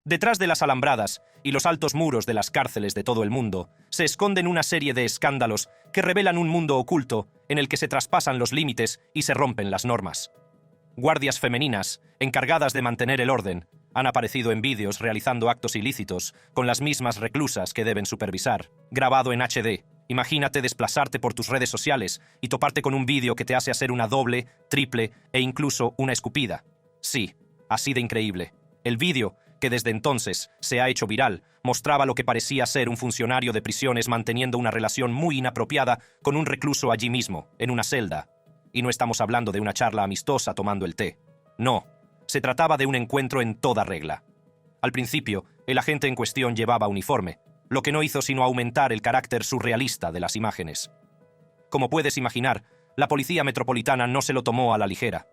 Detrás de las alambradas y los altos muros de las cárceles de todo el mundo se esconden una serie de escándalos que revelan un mundo oculto en el que se traspasan los límites y se rompen las normas. Guardias femeninas, encargadas de mantener el orden, han aparecido en vídeos realizando actos ilícitos con las mismas reclusas que deben supervisar, grabado en HD. Imagínate desplazarte por tus redes sociales y toparte con un vídeo que te hace hacer una doble, triple e incluso una escupida. Sí, así de increíble. El vídeo, que desde entonces se ha hecho viral, mostraba lo que parecía ser un funcionario de prisiones manteniendo una relación muy inapropiada con un recluso allí mismo, en una celda. Y no estamos hablando de una charla amistosa tomando el té. No, se trataba de un encuentro en toda regla. Al principio, el agente en cuestión llevaba uniforme, lo que no hizo sino aumentar el carácter surrealista de las imágenes. Como puedes imaginar, la policía metropolitana no se lo tomó a la ligera.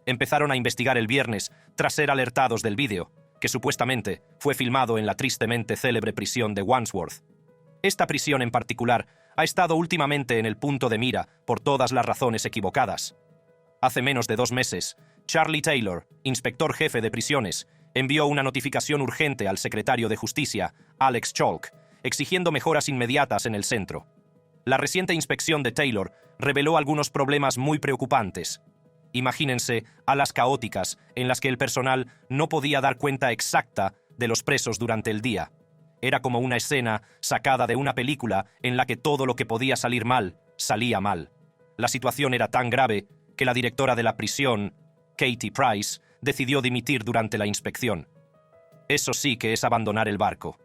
Empezaron a investigar el viernes tras ser alertados del vídeo, que supuestamente fue filmado en la tristemente célebre prisión de Wandsworth. Esta prisión en particular ha estado últimamente en el punto de mira por todas las razones equivocadas. Hace menos de 2 meses, Charlie Taylor, inspector jefe de prisiones, envió una notificación urgente al secretario de Justicia, Alex Chalk, exigiendo mejoras inmediatas en el centro. La reciente inspección de Taylor reveló algunos problemas muy preocupantes. Imagínense alas caóticas en las que el personal no podía dar cuenta exacta de los presos durante el día. Era como una escena sacada de una película en la que todo lo que podía salir mal, salía mal. La situación era tan grave que la directora de la prisión, Katie Price, decidió dimitir durante la inspección. Eso sí que es abandonar el barco.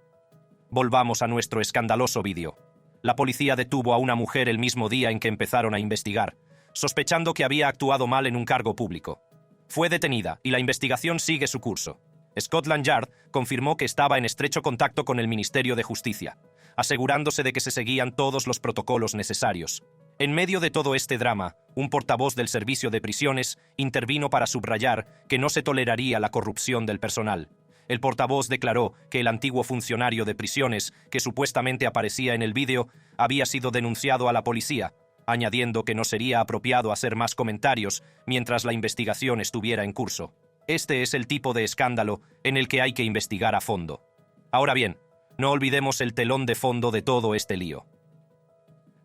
Volvamos a nuestro escandaloso vídeo. La policía detuvo a una mujer el mismo día en que empezaron a investigar, sospechando que había actuado mal en un cargo público. Fue detenida y la investigación sigue su curso. Scotland Yard confirmó que estaba en estrecho contacto con el Ministerio de Justicia, asegurándose de que se seguían todos los protocolos necesarios. En medio de todo este drama, un portavoz del Servicio de Prisiones intervino para subrayar que no se toleraría la corrupción del personal. El portavoz declaró que el antiguo funcionario de prisiones, que supuestamente aparecía en el vídeo, había sido denunciado a la policía, añadiendo que no sería apropiado hacer más comentarios mientras la investigación estuviera en curso. Este es el tipo de escándalo en el que hay que investigar a fondo. Ahora bien, no olvidemos el telón de fondo de todo este lío.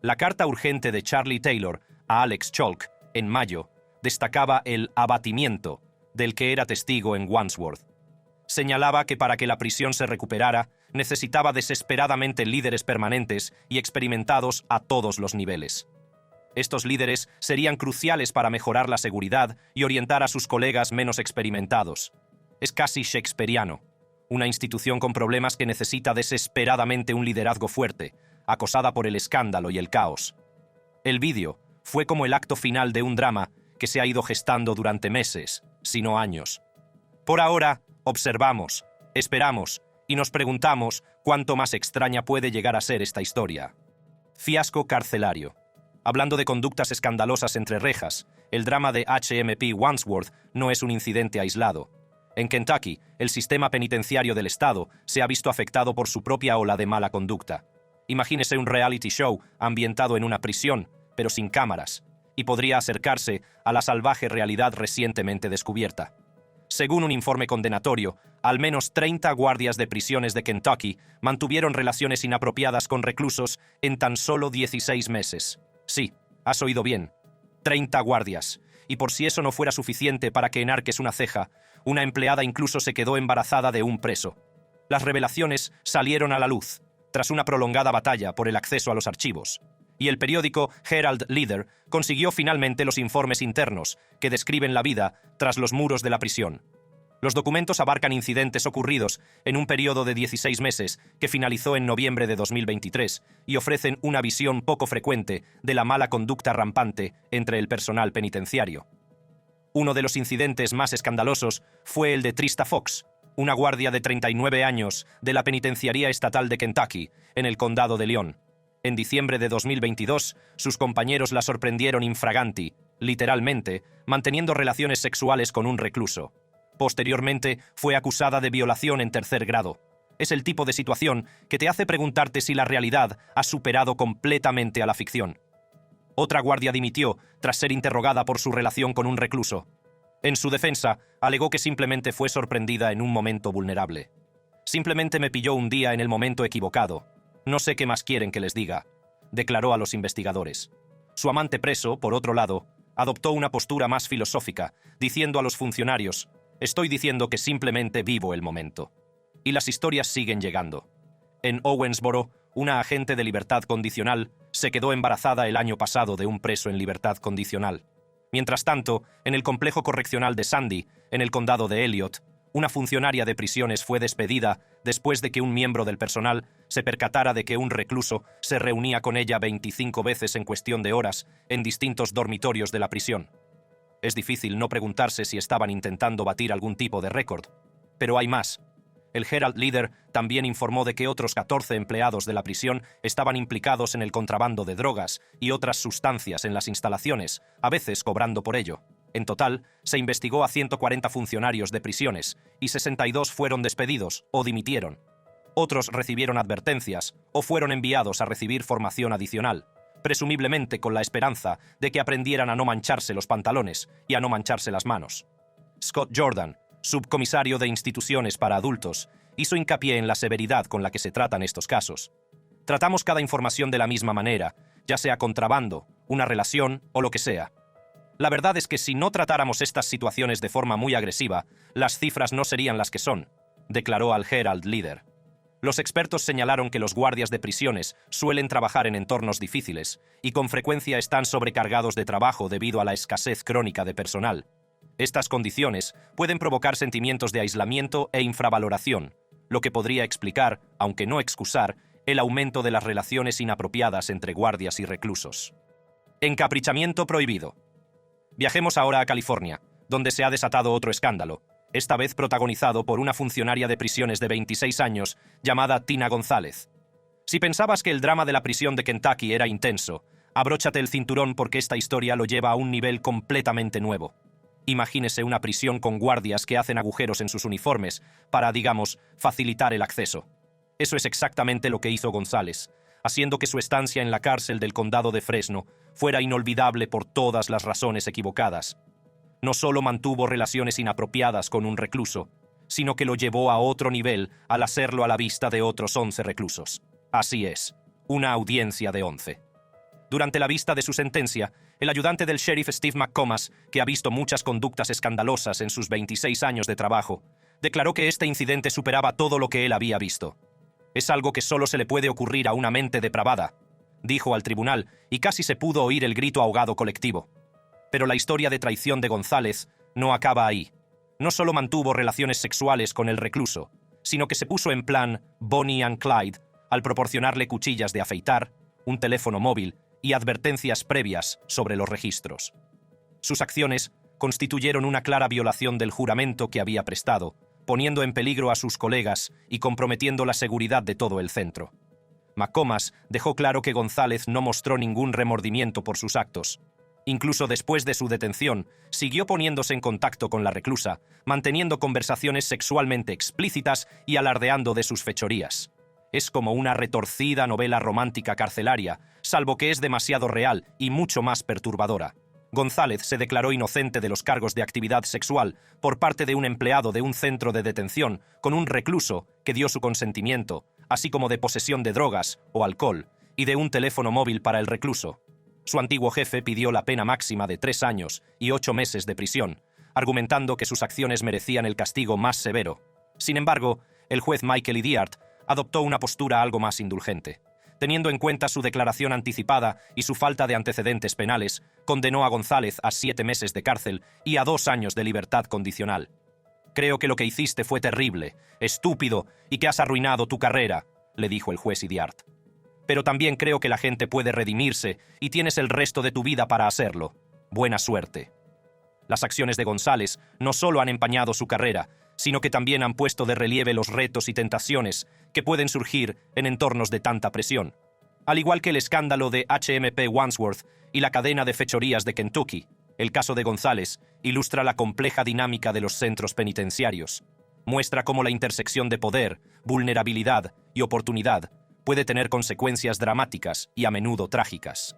La carta urgente de Charlie Taylor a Alex Chalk, en mayo, destacaba el abatimiento del que era testigo en Wandsworth. Señalaba que para que la prisión se recuperara, necesitaba desesperadamente líderes permanentes y experimentados a todos los niveles. Estos líderes serían cruciales para mejorar la seguridad y orientar a sus colegas menos experimentados. Es casi shakespeariano, una institución con problemas que necesita desesperadamente un liderazgo fuerte, acosada por el escándalo y el caos. El vídeo fue como el acto final de un drama que se ha ido gestando durante meses, si no años. Por ahora, observamos, esperamos y nos preguntamos cuánto más extraña puede llegar a ser esta historia. Fiasco carcelario. Hablando de conductas escandalosas entre rejas, el drama de HMP Wandsworth no es un incidente aislado. En Kentucky, el sistema penitenciario del estado se ha visto afectado por su propia ola de mala conducta. Imagínese un reality show ambientado en una prisión, pero sin cámaras, y podría acercarse a la salvaje realidad recientemente descubierta. Según un informe condenatorio, al menos 30 guardias de prisiones de Kentucky mantuvieron relaciones inapropiadas con reclusos en tan solo 16 meses. Sí, has oído bien. 30 guardias. Y por si eso no fuera suficiente para que enarques una ceja, una empleada incluso se quedó embarazada de un preso. Las revelaciones salieron a la luz, tras una prolongada batalla por el acceso a los archivos. Y el periódico Herald Leader consiguió finalmente los informes internos que describen la vida tras los muros de la prisión. Los documentos abarcan incidentes ocurridos en un periodo de 16 meses que finalizó en noviembre de 2023 y ofrecen una visión poco frecuente de la mala conducta rampante entre el personal penitenciario. Uno de los incidentes más escandalosos fue el de Trista Fox, una guardia de 39 años de la Penitenciaría Estatal de Kentucky, en el condado de Lyon. En diciembre de 2022, sus compañeros la sorprendieron infraganti, literalmente, manteniendo relaciones sexuales con un recluso. Posteriormente, fue acusada de violación en 3er grado. Es el tipo de situación que te hace preguntarte si la realidad ha superado completamente a la ficción. Otra guardia dimitió tras ser interrogada por su relación con un recluso. En su defensa, alegó que simplemente fue sorprendida en un momento vulnerable. Simplemente me pilló un día en el momento equivocado. No sé qué más quieren que les diga, declaró a los investigadores. Su amante preso, por otro lado, adoptó una postura más filosófica, diciendo a los funcionarios: «Estoy diciendo que simplemente vivo el momento». Y las historias siguen llegando. En Owensboro, una agente de libertad condicional se quedó embarazada el año pasado de un preso en libertad condicional. Mientras tanto, en el complejo correccional de Sandy, en el condado de Elliott, una funcionaria de prisiones fue despedida después de que un miembro del personal se percatara de que un recluso se reunía con ella 25 veces en cuestión de horas en distintos dormitorios de la prisión. Es difícil no preguntarse si estaban intentando batir algún tipo de récord. Pero hay más. El Herald Leader también informó de que otros 14 empleados de la prisión estaban implicados en el contrabando de drogas y otras sustancias en las instalaciones, a veces cobrando por ello. En total, se investigó a 140 funcionarios de prisiones y 62 fueron despedidos o dimitieron. Otros recibieron advertencias o fueron enviados a recibir formación adicional, presumiblemente con la esperanza de que aprendieran a no mancharse los pantalones y a no mancharse las manos. Scott Jordan, subcomisario de instituciones para adultos, hizo hincapié en la severidad con la que se tratan estos casos. Tratamos cada información de la misma manera, ya sea contrabando, una relación o lo que sea. La verdad es que si no tratáramos estas situaciones de forma muy agresiva, las cifras no serían las que son, declaró al Herald Leader. Los expertos señalaron que los guardias de prisiones suelen trabajar en entornos difíciles y con frecuencia están sobrecargados de trabajo debido a la escasez crónica de personal. Estas condiciones pueden provocar sentimientos de aislamiento e infravaloración, lo que podría explicar, aunque no excusar, el aumento de las relaciones inapropiadas entre guardias y reclusos. Encaprichamiento prohibido. Viajemos ahora a California, donde se ha desatado otro escándalo, esta vez protagonizado por una funcionaria de prisiones de 26 años llamada Tina González. Si pensabas que el drama de la prisión de Kentucky era intenso, abróchate el cinturón porque esta historia lo lleva a un nivel completamente nuevo. Imagínese una prisión con guardias que hacen agujeros en sus uniformes para, digamos, facilitar el acceso. Eso es exactamente lo que hizo González, haciendo que su estancia en la cárcel del condado de Fresno fuera inolvidable por todas las razones equivocadas. No solo mantuvo relaciones inapropiadas con un recluso, sino que lo llevó a otro nivel al hacerlo a la vista de otros 11 reclusos. Así es, una audiencia de 11. Durante la vista de su sentencia, el ayudante del sheriff Steve McComas, que ha visto muchas conductas escandalosas en sus 26 años de trabajo, declaró que este incidente superaba todo lo que él había visto. «Es algo que solo se le puede ocurrir a una mente depravada», dijo al tribunal, y casi se pudo oír el grito ahogado colectivo. Pero la historia de traición de González no acaba ahí. No solo mantuvo relaciones sexuales con el recluso, sino que se puso en plan Bonnie and Clyde al proporcionarle cuchillas de afeitar, un teléfono móvil y advertencias previas sobre los registros. Sus acciones constituyeron una clara violación del juramento que había prestado, poniendo en peligro a sus colegas y comprometiendo la seguridad de todo el centro. McComas dejó claro que González no mostró ningún remordimiento por sus actos. Incluso después de su detención, siguió poniéndose en contacto con la reclusa, manteniendo conversaciones sexualmente explícitas y alardeando de sus fechorías. Es como una retorcida novela romántica carcelaria, salvo que es demasiado real y mucho más perturbadora. González se declaró inocente de los cargos de actividad sexual por parte de un empleado de un centro de detención con un recluso que dio su consentimiento, así como de posesión de drogas o alcohol y de un teléfono móvil para el recluso. Su antiguo jefe pidió la pena máxima de 3 años y 8 meses de prisión, argumentando que sus acciones merecían el castigo más severo. Sin embargo, el juez Michael Idiart adoptó una postura algo más indulgente. Teniendo en cuenta su declaración anticipada y su falta de antecedentes penales, condenó a González a 7 meses de cárcel y a 2 años de libertad condicional. «Creo que lo que hiciste fue terrible, estúpido y que has arruinado tu carrera», le dijo el juez Idiart. «Pero también creo que la gente puede redimirse y tienes el resto de tu vida para hacerlo. Buena suerte». Las acciones de González no solo han empañado su carrera, sino que también han puesto de relieve los retos y tentaciones que pueden surgir en entornos de tanta presión. Al igual que el escándalo de HMP Wandsworth y la cadena de fechorías de Kentucky, el caso de González ilustra la compleja dinámica de los centros penitenciarios. Muestra cómo la intersección de poder, vulnerabilidad y oportunidad puede tener consecuencias dramáticas y a menudo trágicas.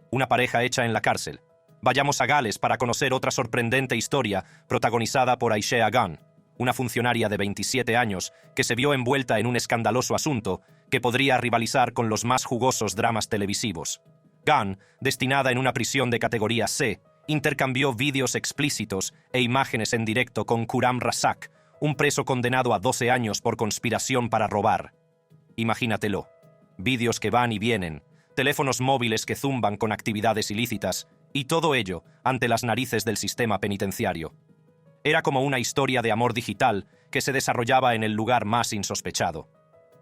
Una pareja hecha en la cárcel. Vayamos a Gales para conocer otra sorprendente historia protagonizada por Aishea Gunn, una funcionaria de 27 años que se vio envuelta en un escandaloso asunto que podría rivalizar con los más jugosos dramas televisivos. Gunn, destinada en una prisión de categoría C, intercambió vídeos explícitos e imágenes en directo con Khurram Rasak, un preso condenado a 12 años por conspiración para robar. Imagínatelo. Vídeos que van y vienen, teléfonos móviles que zumban con actividades ilícitas, y todo ello ante las narices del sistema penitenciario. Era como una historia de amor digital que se desarrollaba en el lugar más insospechado.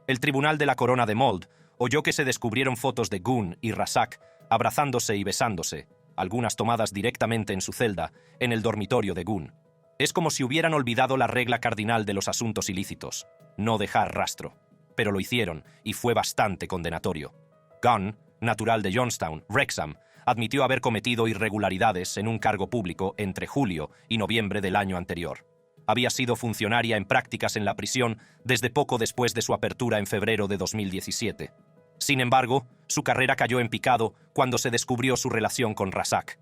El Tribunal de la Corona de Mold oyó que se descubrieron fotos de Gunn y Rasak abrazándose y besándose, algunas tomadas directamente en su celda, en el dormitorio de Gunn. Es como si hubieran olvidado la regla cardinal de los asuntos ilícitos: no dejar rastro. Pero lo hicieron, y fue bastante condenatorio. Gunn, natural de Johnstown, Wrexham, admitió haber cometido irregularidades en un cargo público entre julio y noviembre del año anterior. Había sido funcionaria en prácticas en la prisión desde poco después de su apertura en febrero de 2017. Sin embargo, su carrera cayó en picado cuando se descubrió su relación con Rasak.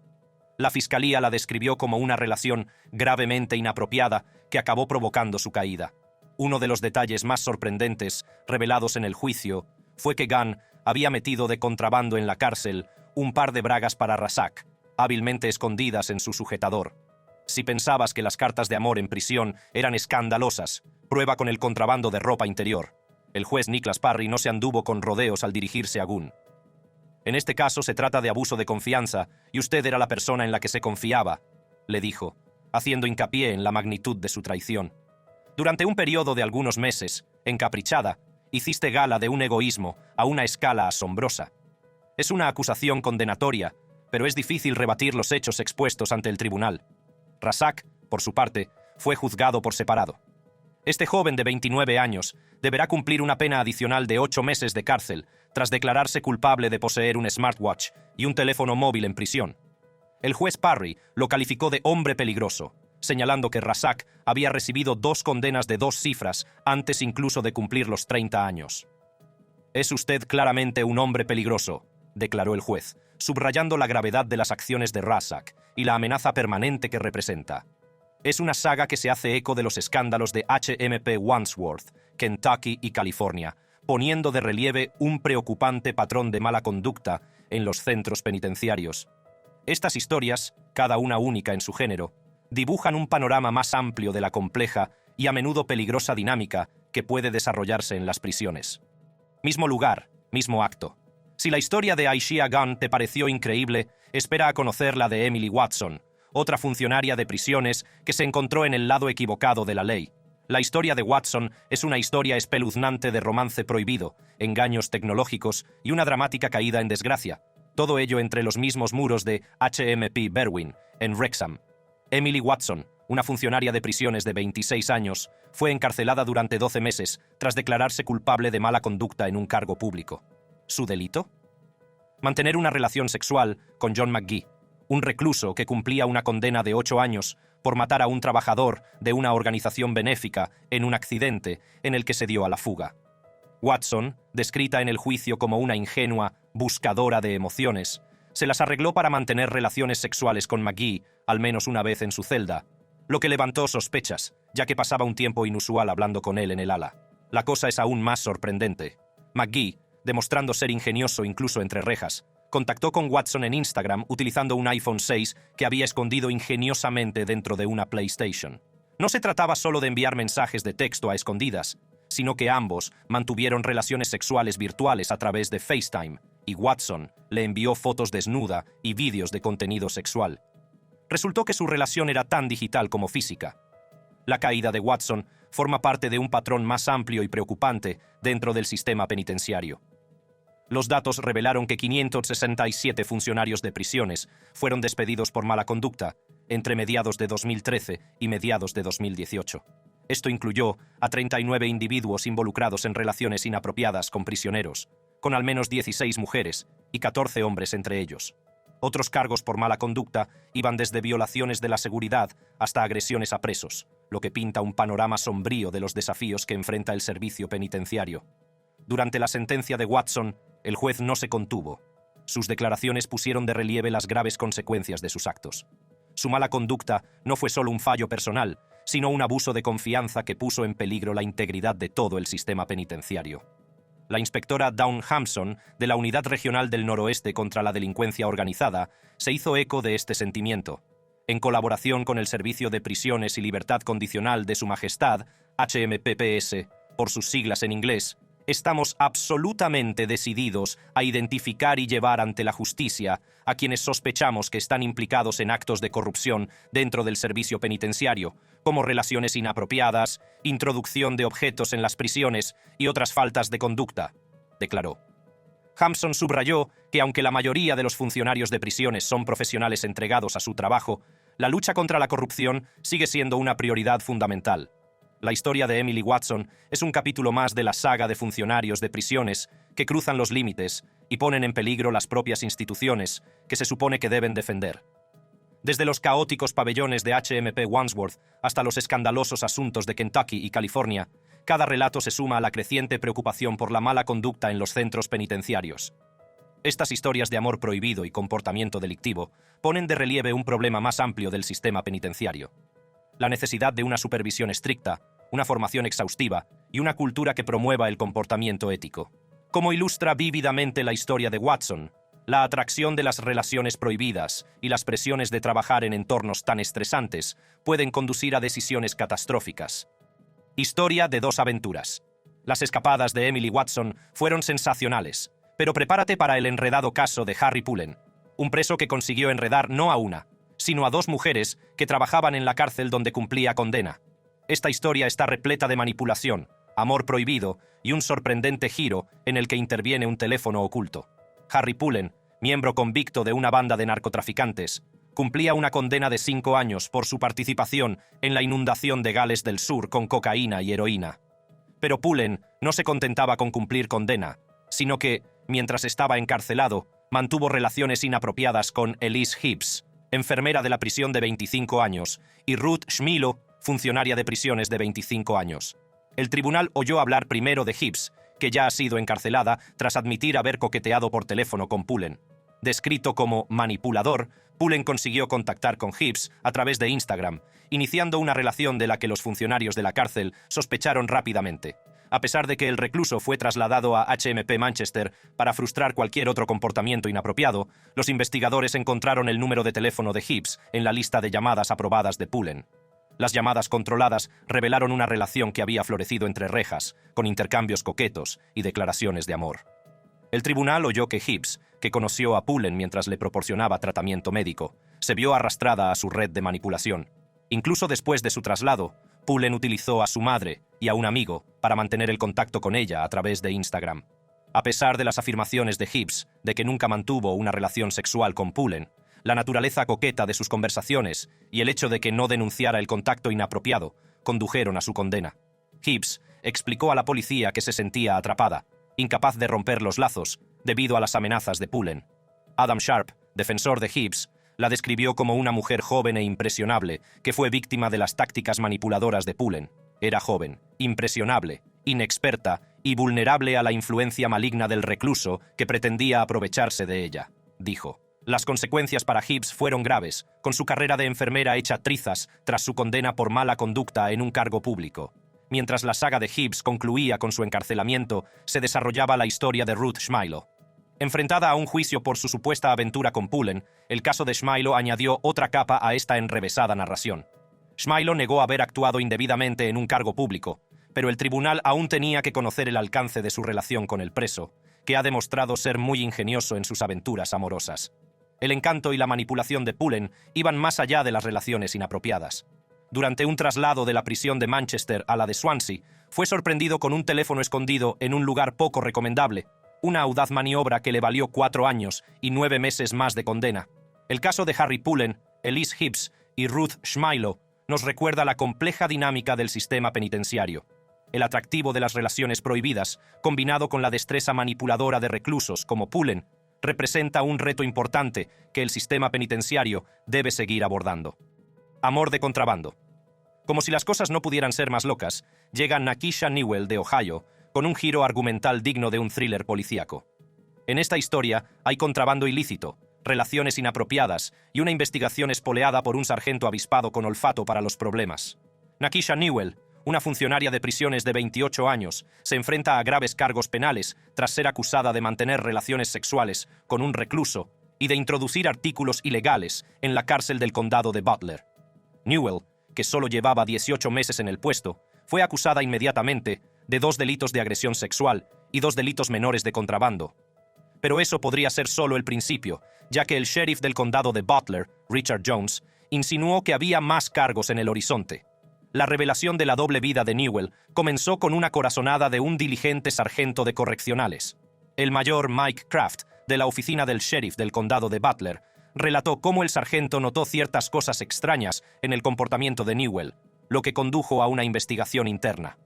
La fiscalía la describió como una relación gravemente inapropiada que acabó provocando su caída. Uno de los detalles más sorprendentes revelados en el juicio fue que Gunn había metido de contrabando en la cárcel un par de bragas para Rasak, hábilmente escondidas en su sujetador. Si pensabas que las cartas de amor en prisión eran escandalosas, prueba con el contrabando de ropa interior. El juez Nicholas Parry no se anduvo con rodeos al dirigirse a Gunn. En este caso se trata de abuso de confianza, y usted era la persona en la que se confiaba, le dijo, haciendo hincapié en la magnitud de su traición. Durante un periodo de algunos meses, encaprichada, hiciste gala de un egoísmo a una escala asombrosa. Es una acusación condenatoria, pero es difícil rebatir los hechos expuestos ante el tribunal. Rasak, por su parte, fue juzgado por separado. Este joven de 29 años deberá cumplir una pena adicional de 8 meses de cárcel tras declararse culpable de poseer un smartwatch y un teléfono móvil en prisión. El juez Parry lo calificó de hombre peligroso, señalando que Rasak había recibido 2 condenas de 2 cifras antes incluso de cumplir los 30 años. «Es usted claramente un hombre peligroso», declaró el juez, subrayando la gravedad de las acciones de Rasak y la amenaza permanente que representa. Es una saga que se hace eco de los escándalos de HMP Wandsworth, Kentucky y California, poniendo de relieve un preocupante patrón de mala conducta en los centros penitenciarios. Estas historias, cada una única en su género, dibujan un panorama más amplio de la compleja y a menudo peligrosa dinámica que puede desarrollarse en las prisiones. Mismo lugar, mismo acto. Si la historia de Aishia Gunn te pareció increíble, espera a conocer la de Emily Watson, otra funcionaria de prisiones que se encontró en el lado equivocado de la ley. La historia de Watson es una historia espeluznante de romance prohibido, engaños tecnológicos y una dramática caída en desgracia. Todo ello entre los mismos muros de HMP Berwyn, en Wrexham. Emily Watson, una funcionaria de prisiones de 26 años, fue encarcelada durante 12 meses tras declararse culpable de mala conducta en un cargo público. ¿Su delito? Mantener una relación sexual con John McGee, un recluso que cumplía una condena de 8 años por matar a un trabajador de una organización benéfica en un accidente en el que se dio a la fuga. Watson, descrita en el juicio como una ingenua buscadora de emociones, se las arregló para mantener relaciones sexuales con McGee al menos una vez en su celda, lo que levantó sospechas, ya que pasaba un tiempo inusual hablando con él en el ala. La cosa es aún más sorprendente. McGee, demostrando ser ingenioso incluso entre rejas, contactó con Watson en Instagram utilizando un iPhone 6 que había escondido ingeniosamente dentro de una PlayStation. No se trataba solo de enviar mensajes de texto a escondidas, sino que ambos mantuvieron relaciones sexuales virtuales a través de FaceTime, y Watson le envió fotos desnuda y vídeos de contenido sexual. Resultó que su relación era tan digital como física. La caída de Watson forma parte de un patrón más amplio y preocupante dentro del sistema penitenciario. Los datos revelaron que 567 funcionarios de prisiones fueron despedidos por mala conducta entre mediados de 2013 y mediados de 2018. Esto incluyó a 39 individuos involucrados en relaciones inapropiadas con prisioneros, con al menos 16 mujeres y 14 hombres entre ellos. Otros cargos por mala conducta iban desde violaciones de la seguridad hasta agresiones a presos, lo que pinta un panorama sombrío de los desafíos que enfrenta el servicio penitenciario. Durante la sentencia de Watson, el juez no se contuvo. Sus declaraciones pusieron de relieve las graves consecuencias de sus actos. Su mala conducta no fue solo un fallo personal, sino un abuso de confianza que puso en peligro la integridad de todo el sistema penitenciario. La inspectora Dawn Hampson, de la Unidad Regional del Noroeste contra la Delincuencia Organizada, se hizo eco de este sentimiento. En colaboración con el Servicio de Prisiones y Libertad Condicional de Su Majestad, HMPPS, por sus siglas en inglés, estamos absolutamente decididos a identificar y llevar ante la justicia a quienes sospechamos que están implicados en actos de corrupción dentro del servicio penitenciario, como relaciones inapropiadas, introducción de objetos en las prisiones y otras faltas de conducta, declaró. Hampson subrayó que aunque la mayoría de los funcionarios de prisiones son profesionales entregados a su trabajo, la lucha contra la corrupción sigue siendo una prioridad fundamental. La historia de Emily Watson es un capítulo más de la saga de funcionarios de prisiones que cruzan los límites y ponen en peligro las propias instituciones que se supone que deben defender. Desde los caóticos pabellones de HMP Wandsworth hasta los escandalosos asuntos de Kentucky y California, cada relato se suma a la creciente preocupación por la mala conducta en los centros penitenciarios. Estas historias de amor prohibido y comportamiento delictivo ponen de relieve un problema más amplio del sistema penitenciario: la necesidad de una supervisión estricta, una formación exhaustiva y una cultura que promueva el comportamiento ético. Como ilustra vívidamente la historia de Watson, la atracción de las relaciones prohibidas y las presiones de trabajar en entornos tan estresantes pueden conducir a decisiones catastróficas. Historia de dos aventuras. Las escapadas de Emily Watson fueron sensacionales, pero prepárate para el enredado caso de Harry Pullen, un preso que consiguió enredar no a una, sino a dos mujeres que trabajaban en la cárcel donde cumplía condena. Esta historia está repleta de manipulación, amor prohibido y un sorprendente giro en el que interviene un teléfono oculto. Harry Pullen, miembro convicto de una banda de narcotraficantes, cumplía una condena de 5 años por su participación en la inundación de Gales del Sur con cocaína y heroína. Pero Pullen no se contentaba con cumplir condena, sino que, mientras estaba encarcelado, mantuvo relaciones inapropiadas con Elise Hibbs, enfermera de la prisión de 25 años, y Ruth Schmilo, funcionaria de prisiones de 25 años. El tribunal oyó hablar primero de Hibbs, que ya ha sido encarcelada tras admitir haber coqueteado por teléfono con Pullen. Descrito como manipulador, Pullen consiguió contactar con Hibbs a través de Instagram, iniciando una relación de la que los funcionarios de la cárcel sospecharon rápidamente. A pesar de que el recluso fue trasladado a HMP Manchester para frustrar cualquier otro comportamiento inapropiado, los investigadores encontraron el número de teléfono de Hibbs en la lista de llamadas aprobadas de Pullen. Las llamadas controladas revelaron una relación que había florecido entre rejas, con intercambios coquetos y declaraciones de amor. El tribunal oyó que Hibbs, que conoció a Pullen mientras le proporcionaba tratamiento médico, se vio arrastrada a su red de manipulación. Incluso después de su traslado, Pullen utilizó a su madre y a un amigo para mantener el contacto con ella a través de Instagram. A pesar de las afirmaciones de Hibbs de que nunca mantuvo una relación sexual con Pullen, la naturaleza coqueta de sus conversaciones y el hecho de que no denunciara el contacto inapropiado condujeron a su condena. Hibbs explicó a la policía que se sentía atrapada, incapaz de romper los lazos debido a las amenazas de Pullen. Adam Sharp, defensor de Hibbs, la describió como una mujer joven e impresionable que fue víctima de las tácticas manipuladoras de Pullen. Era joven, impresionable, inexperta y vulnerable a la influencia maligna del recluso que pretendía aprovecharse de ella, dijo. Las consecuencias para Hibbs fueron graves, con su carrera de enfermera hecha trizas tras su condena por mala conducta en un cargo público. Mientras la saga de Hibbs concluía con su encarcelamiento, se desarrollaba la historia de Ruth Schmilo. Enfrentada a un juicio por su supuesta aventura con Pullen, el caso de Schmilo añadió otra capa a esta enrevesada narración. Schmilo negó haber actuado indebidamente en un cargo público, pero el tribunal aún tenía que conocer el alcance de su relación con el preso, que ha demostrado ser muy ingenioso en sus aventuras amorosas. El encanto y la manipulación de Pullen iban más allá de las relaciones inapropiadas. Durante un traslado de la prisión de Manchester a la de Swansea, fue sorprendido con un teléfono escondido en un lugar poco recomendable, una audaz maniobra que le valió 4 años y 9 meses más de condena. El caso de Harry Pullen, Elise Hibbs y Ruth Schmilo nos recuerda la compleja dinámica del sistema penitenciario. El atractivo de las relaciones prohibidas, combinado con la destreza manipuladora de reclusos como Pullen, representa un reto importante que el sistema penitenciario debe seguir abordando. Amor de contrabando. Como si las cosas no pudieran ser más locas, llega Nakisha Newell de Ohio con un giro argumental digno de un thriller policíaco. En esta historia hay contrabando ilícito, relaciones inapropiadas y una investigación espoleada por un sargento avispado con olfato para los problemas. Nakisha Newell, una funcionaria de prisiones de 28 años, se enfrenta a graves cargos penales tras ser acusada de mantener relaciones sexuales con un recluso y de introducir artículos ilegales en la cárcel del condado de Butler. Newell, que solo llevaba 18 meses en el puesto, fue acusada inmediatamente de 2 delitos de agresión sexual y 2 delitos menores de contrabando. Pero eso podría ser solo el principio, ya que el sheriff del condado de Butler, Richard Jones, insinuó que había más cargos en el horizonte. La revelación de la doble vida de Newell comenzó con una corazonada de un diligente sargento de correccionales. El mayor Mike Kraft, de la oficina del sheriff del condado de Butler, relató cómo el sargento notó ciertas cosas extrañas en el comportamiento de Newell, lo que condujo a una investigación interna.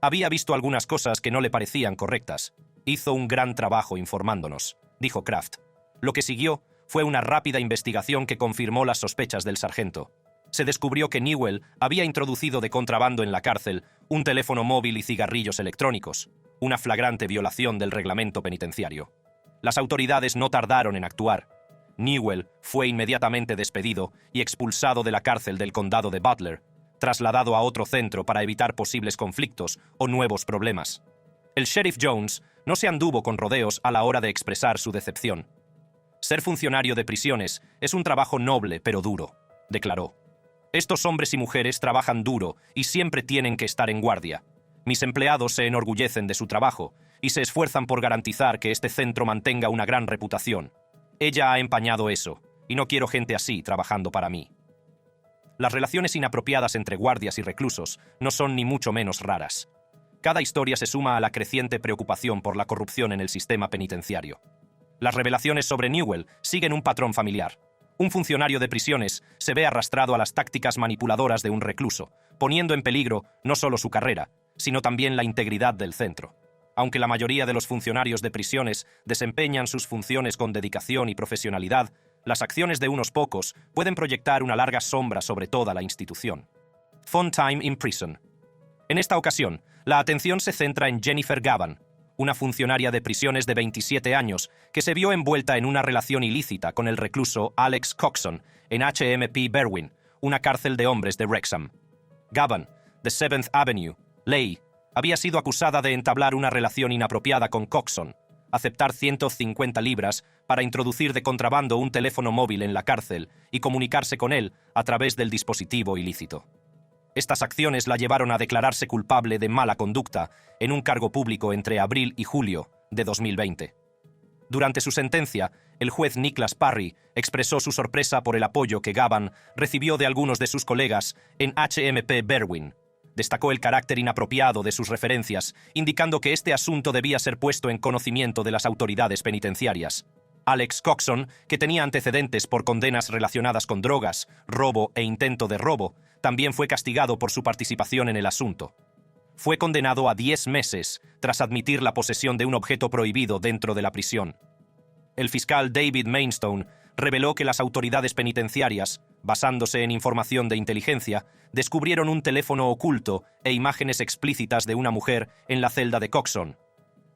Había visto algunas cosas que no le parecían correctas. Hizo un gran trabajo informándonos, dijo Kraft. Lo que siguió fue una rápida investigación que confirmó las sospechas del sargento. Se descubrió que Newell había introducido de contrabando en la cárcel un teléfono móvil y cigarrillos electrónicos, una flagrante violación del reglamento penitenciario. Las autoridades no tardaron en actuar. Newell fue inmediatamente despedido y expulsado de la cárcel del condado de Butler, trasladado a otro centro para evitar posibles conflictos o nuevos problemas. El sheriff Jones no se anduvo con rodeos a la hora de expresar su decepción. Ser funcionario de prisiones es un trabajo noble pero duro, declaró. Estos hombres y mujeres trabajan duro y siempre tienen que estar en guardia. Mis empleados se enorgullecen de su trabajo y se esfuerzan por garantizar que este centro mantenga una gran reputación. Ella ha empañado eso, y no quiero gente así trabajando para mí. Las relaciones inapropiadas entre guardias y reclusos no son ni mucho menos raras. Cada historia se suma a la creciente preocupación por la corrupción en el sistema penitenciario. Las revelaciones sobre Newell siguen un patrón familiar. Un funcionario de prisiones se ve arrastrado a las tácticas manipuladoras de un recluso, poniendo en peligro no solo su carrera, sino también la integridad del centro. Aunque la mayoría de los funcionarios de prisiones desempeñan sus funciones con dedicación y profesionalidad, las acciones de unos pocos pueden proyectar una larga sombra sobre toda la institución. Fun Time in Prison. En esta ocasión, la atención se centra en Jennifer Gavan, una funcionaria de prisiones de 27 años que se vio envuelta en una relación ilícita con el recluso Alex Coxon en HMP Berwyn, una cárcel de hombres de Wrexham. Gavan, de 7th Avenue, Leigh, había sido acusada de entablar una relación inapropiada con Coxon, aceptar 150 libras para introducir de contrabando un teléfono móvil en la cárcel y comunicarse con él a través del dispositivo ilícito. Estas acciones la llevaron a declararse culpable de mala conducta en un cargo público entre abril y julio de 2020. Durante su sentencia, el juez Nicholas Parry expresó su sorpresa por el apoyo que Gavan recibió de algunos de sus colegas en HMP Berwyn. Destacó el carácter inapropiado de sus referencias, indicando que este asunto debía ser puesto en conocimiento de las autoridades penitenciarias. Alex Coxon, que tenía antecedentes por condenas relacionadas con drogas, robo e intento de robo, también fue castigado por su participación en el asunto. Fue condenado a 10 meses tras admitir la posesión de un objeto prohibido dentro de la prisión. El fiscal David Mainstone reveló que las autoridades penitenciarias, basándose en información de inteligencia, descubrieron un teléfono oculto e imágenes explícitas de una mujer en la celda de Coxon.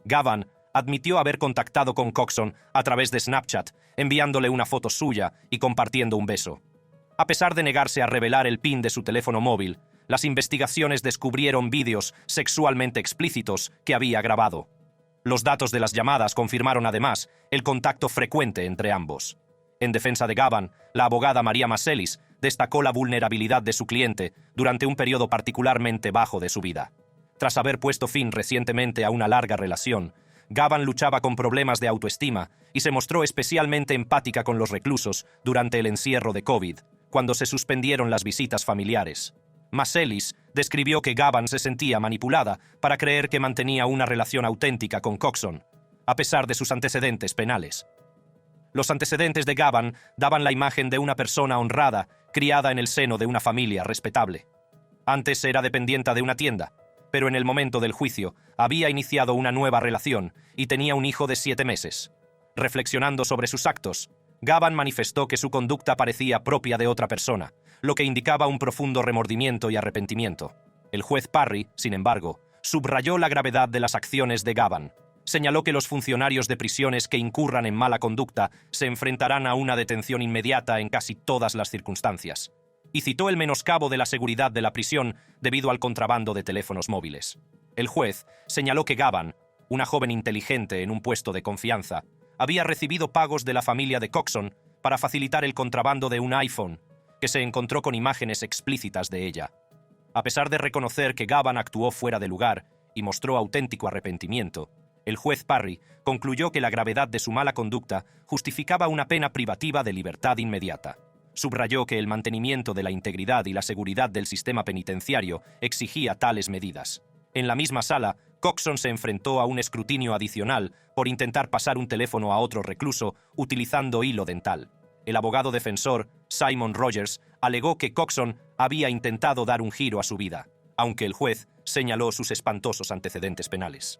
Gavan admitió haber contactado con Coxon a través de Snapchat, enviándole una foto suya y compartiendo un beso. A pesar de negarse a revelar el PIN de su teléfono móvil, las investigaciones descubrieron vídeos sexualmente explícitos que había grabado. Los datos de las llamadas confirmaron además el contacto frecuente entre ambos. En defensa de Gavan, la abogada Maria Maselis destacó la vulnerabilidad de su cliente durante un periodo particularmente bajo de su vida. Tras haber puesto fin recientemente a una larga relación, Gavan luchaba con problemas de autoestima y se mostró especialmente empática con los reclusos durante el encierro de COVID, cuando se suspendieron las visitas familiares. Maselis describió que Gavan se sentía manipulada para creer que mantenía una relación auténtica con Coxon, a pesar de sus antecedentes penales. Los antecedentes de Gavan daban la imagen de una persona honrada, criada en el seno de una familia respetable. Antes era dependienta de una tienda, pero en el momento del juicio había iniciado una nueva relación y tenía un hijo de 7 meses. Reflexionando sobre sus actos, Gavan manifestó que su conducta parecía propia de otra persona, lo que indicaba un profundo remordimiento y arrepentimiento. El juez Parry, sin embargo, subrayó la gravedad de las acciones de Gavan. Señaló que los funcionarios de prisiones que incurran en mala conducta se enfrentarán a una detención inmediata en casi todas las circunstancias. y citó el menoscabo de la seguridad de la prisión debido al contrabando de teléfonos móviles. El juez señaló que Gavan, una joven inteligente en un puesto de confianza, había recibido pagos de la familia de Coxon para facilitar el contrabando de un iPhone, que se encontró con imágenes explícitas de ella. A pesar de reconocer que Gavan actuó fuera de lugar y mostró auténtico arrepentimiento, el juez Parry concluyó que la gravedad de su mala conducta justificaba una pena privativa de libertad inmediata. Subrayó que el mantenimiento de la integridad y la seguridad del sistema penitenciario exigía tales medidas. En la misma sala, Coxon se enfrentó a un escrutinio adicional por intentar pasar un teléfono a otro recluso utilizando hilo dental. El abogado defensor, Simon Rogers, alegó que Coxon había intentado dar un giro a su vida, aunque el juez señaló sus espantosos antecedentes penales.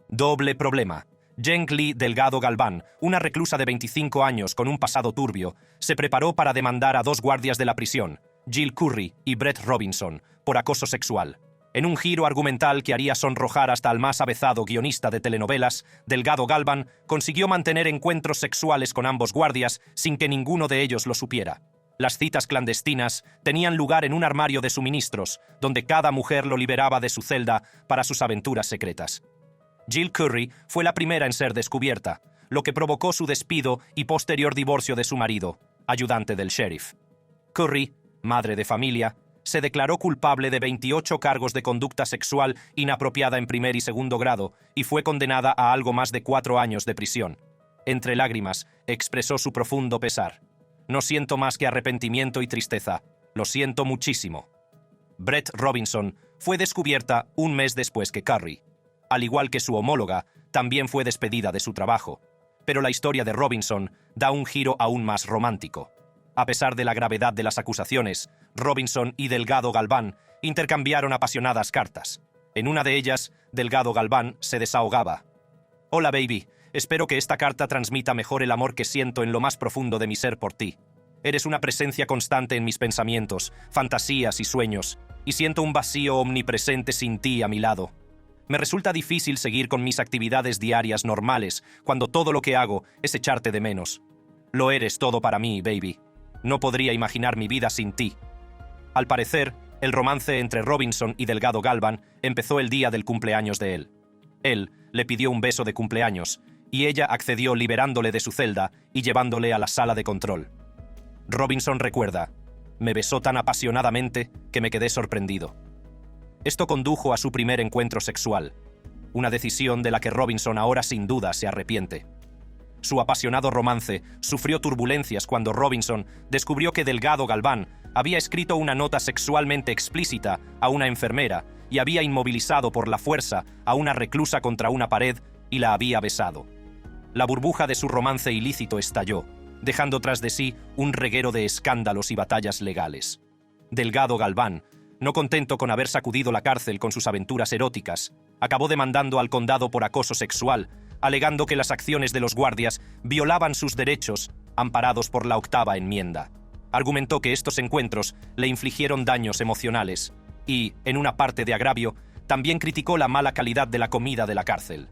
Doble problema. Jen Lee Delgado Galván, una reclusa de 25 años con un pasado turbio, se preparó para demandar a dos guardias de la prisión, Jill Curry y Brett Robinson, por acoso sexual. En un giro argumental que haría sonrojar hasta al más avezado guionista de telenovelas, Delgado Galván consiguió mantener encuentros sexuales con ambos guardias sin que ninguno de ellos lo supiera. Las citas clandestinas tenían lugar en un armario de suministros, donde cada mujer lo liberaba de su celda para sus aventuras secretas. Jill Curry fue la primera en ser descubierta, lo que provocó su despido y posterior divorcio de su marido, ayudante del sheriff. Curry, madre de familia, se declaró culpable de 28 cargos de conducta sexual inapropiada en primer y segundo grado y fue condenada a algo más de 4 años de prisión. Entre lágrimas, expresó su profundo pesar. No siento más que arrepentimiento y tristeza. Lo siento muchísimo. Brett Robinson fue descubierta un mes después que Curry. Al igual que su homóloga, también fue despedida de su trabajo. Pero la historia de Robinson da un giro aún más romántico. A pesar de la gravedad de las acusaciones, Robinson y Delgado Galván intercambiaron apasionadas cartas. En una de ellas, Delgado Galván se desahogaba. «Hola, baby. Espero que esta carta transmita mejor el amor que siento en lo más profundo de mi ser por ti. Eres una presencia constante en mis pensamientos, fantasías y sueños, y siento un vacío omnipresente sin ti a mi lado. Me resulta difícil seguir con mis actividades diarias normales cuando todo lo que hago es echarte de menos. Lo eres todo para mí, baby. No podría imaginar mi vida sin ti». Al parecer, el romance entre Robinson y Delgado Galván empezó el día del cumpleaños de él. Él le pidió un beso de cumpleaños, y ella accedió liberándole de su celda y llevándole a la sala de control. Robinson recuerda: «Me besó tan apasionadamente que me quedé sorprendido». Esto condujo a su primer encuentro sexual, una decisión de la que Robinson ahora sin duda se arrepiente. Su apasionado romance sufrió turbulencias cuando Robinson descubrió que Delgado Galván había escrito una nota sexualmente explícita a una enfermera y había inmovilizado por la fuerza a una reclusa contra una pared y la había besado. La burbuja de su romance ilícito estalló, dejando tras de sí un reguero de escándalos y batallas legales. Delgado Galván, no contento con haber sacudido la cárcel con sus aventuras eróticas, acabó demandando al condado por acoso sexual, alegando que las acciones de los guardias violaban sus derechos, amparados por la 8ª enmienda. Argumentó que estos encuentros le infligieron daños emocionales y, en una parte de agravio, también criticó la mala calidad de la comida de la cárcel.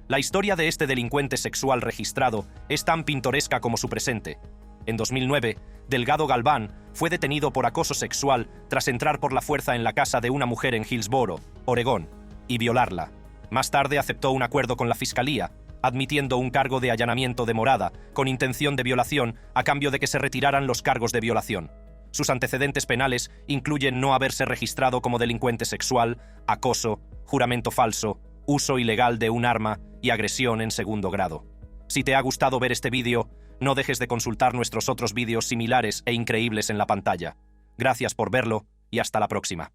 La historia de este delincuente sexual registrado es tan pintoresca como su presente. En 2009, Delgado Galván fue detenido por acoso sexual tras entrar por la fuerza en la casa de una mujer en Hillsboro, Oregón, y violarla. Más tarde aceptó un acuerdo con la fiscalía, admitiendo un cargo de allanamiento de morada con intención de violación a cambio de que se retiraran los cargos de violación. Sus antecedentes penales incluyen no haberse registrado como delincuente sexual, acoso, juramento falso, uso ilegal de un arma y agresión en segundo grado. Si te ha gustado ver este vídeo, no dejes de consultar nuestros otros vídeos similares e increíbles en la pantalla. Gracias por verlo y hasta la próxima.